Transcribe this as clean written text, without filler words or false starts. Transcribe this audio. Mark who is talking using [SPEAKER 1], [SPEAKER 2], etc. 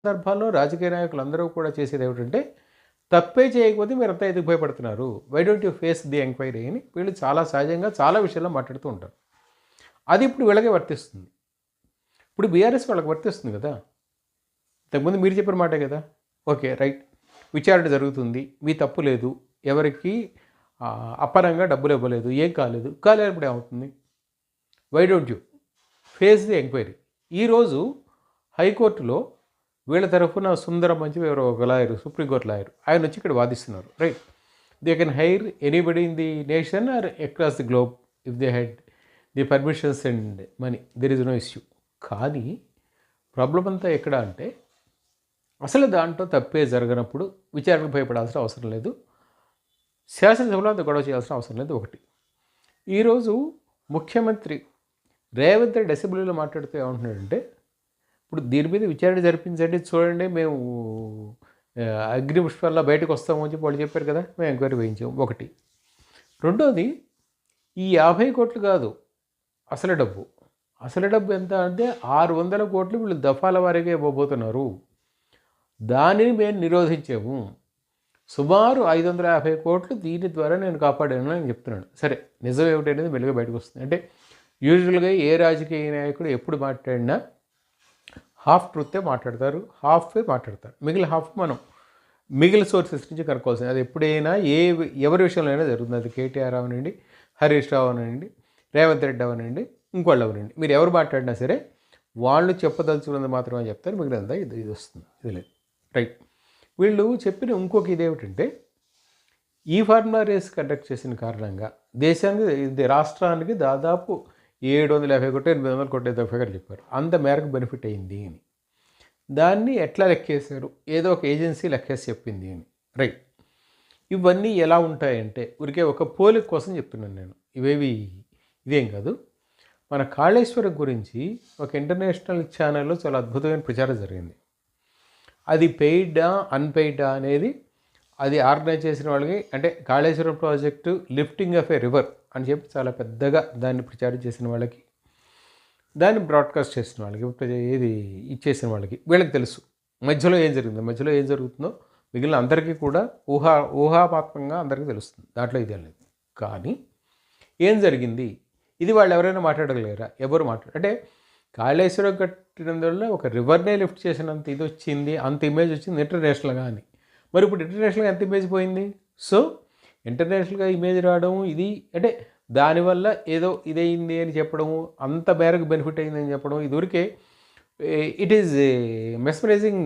[SPEAKER 1] సందర్భాల్లో రాజకీయ నాయకులు అందరూ కూడా చేసేది ఏమిటంటే తప్పే చేయకపోతే మీరంతా ఎందుకు భయపడుతున్నారు, why don't you face the enquiry అని వీళ్ళు చాలా సహజంగా చాలా విషయాల్లో మాట్లాడుతూ ఉంటారు. అది ఇప్పుడు వీళ్ళకే వర్తిస్తుంది. ఇప్పుడు బీఆర్ఎస్ వాళ్ళకి వర్తిస్తుంది కదా. ఇంతకుముందు మీరు చెప్పిన మాటే కదా. ఓకే, రైట్, విచారణ జరుగుతుంది, మీ తప్పు లేదు, ఎవరికి అప్పనంగా డబ్బులు ఇవ్వలేదు, ఏం కాలేనప్పుడు ఏమవుతుంది, why don't you face the enquiry. ఈరోజు హైకోర్టులో వీళ్ళ తరఫున సుందరం మంచి ఎవరో ఒక లాయర్, సుప్రీంకోర్టు లాయర్, ఆయన వచ్చి ఇక్కడ వాదిస్తున్నారు. Right, they can hire anybody in the nation or across the globe if they had the permissions and money, there is no issue. కానీ ప్రాబ్లం అంతా ఎక్కడ అంటే అసలు దాంట్లో తప్పే జరగనప్పుడు విచారణకు భయపడాల్సిన అవసరం లేదు, శాసనసభలో అంత గొడవ చేయాల్సిన అవసరం లేదు. ఒకటి, ఈరోజు ముఖ్యమంత్రి రేవంత్ రెడ్డి అసెంబ్లీలో మాట్లాడుతూ ఏమంటున్నాడంటే, ఇప్పుడు దీని మీద విచారణ జరిపించండి, చూడండి, మేము అగ్ని పుష్పాల్లో బయటకు వస్తాము అని చెప్పి వాళ్ళు చెప్పారు కదా, మేము ఎంక్వైరీ వేయించాము. ఒకటి. రెండోది, ఈ 50 కోట్లు కాదు అసలు డబ్బు. అసలు డబ్బు ఎంత అంటే 600 కోట్లు వీళ్ళు దఫాల వారీగా ఇవ్వబోతున్నారు. దానిని మేము నిరోధించాము. సుమారు 550 కోట్లు దీని ద్వారా నేను కాపాడాను అని చెప్తున్నాడు. సరే, నిజం ఏమిటనేది మెల్లిగా బయటకు వస్తుంది. అంటే యూజువల్గా ఏ రాజకీయ నాయకుడు ఎప్పుడు మాట్లాడినా హాఫ్ ట్రూతే మాట్లాడతారు, హాఫే మాట్లాడతారు, మిగిలిన హాఫ్ మనం మిగిలిన సోర్సెస్ నుంచి కనుక్కోవాల్సింది. అది ఎప్పుడైనా ఎవరి విషయంలో అయినా జరుగుతుంది. అది కేటీఆర్ అవనండి, హరీష్ రావు అవనండి, రేవంత్ రెడ్డి అవనండి, ఇంకోళ్ళు అవనండి, మీరు ఎవరు మాట్లాడినా సరే వాళ్ళు చెప్పదలుచుకున్నది మాత్రమే చెప్తారు, మిగిలినంతా ఇది వస్తుంది. ఇది లేదు. రైట్, వీళ్ళు చెప్పిన ఇంకొక ఇదేమిటంటే, ఈ ఫార్ములా రేస్ కండక్ట్ చేసిన కారణంగా దేశానికి రాష్ట్రానికి దాదాపు 750 కోట్లు 800 కోట్లు ఏదో ఫిగర్ చెప్పారు, అంత మేరకు బెనిఫిట్ అయింది అని. దాన్ని ఎట్లా లెక్కేశారు, ఏదో ఒక ఏజెన్సీ లెక్కేసి చెప్పింది అని. రైట్, ఇవన్నీ ఎలా ఉంటాయంటే ఊరికే ఒక పోలిక కోసం చెప్తున్నాను నేను, ఇదేం కాదు. మన కాళేశ్వరం గురించి ఒక ఇంటర్నేషనల్ ఛానల్లో చాలా అద్భుతమైన ప్రచారం జరిగింది. అది పెయిడా అన్పెయిడా అనేది అది ఆర్గనైజ్ చేసిన వాళ్ళకి, అంటే Kaleshwaram project lifting of A river అని చెప్పి చాలా పెద్దగా దాన్ని ప్రచారం చేసిన వాళ్ళకి, దాన్ని బ్రాడ్కాస్ట్ చేసిన వాళ్ళకి, ఏది ఇచ్చేసిన వాళ్ళకి, వీళ్ళకి తెలుసు మధ్యలో ఏం జరుగుతుందో మిగిలిన అందరికీ కూడా ఊహాత్మకంగా అందరికీ తెలుస్తుంది. దాంట్లో ఇదేం లేదు. కానీ ఏం జరిగింది, ఇది వాళ్ళు ఎవరైనా మాట్లాడగలేరా? ఎవరు అంటే కాళేశ్వరం కట్టినందువల్ల ఒక రివర్నే లిఫ్ట్ చేసినంత ఇది వచ్చింది, అంత ఇమేజ్ వచ్చింది ఇంటర్నేషనల్గా అని. మరి ఇప్పుడు ఇంటర్నేషనల్గా ఎంత ఇమేజ్ పోయింది? సో ఇంటర్నేషనల్గా ఇమేజ్ రావడం ఇది అంటే దానివల్ల ఏదో ఇదయింది అని చెప్పడము, అంత మేరకు బెనిఫిట్ అయిందని చెప్పడం, ఇది ఊరికే ఇట్ ఈజ్ మెస్మరైజింగ్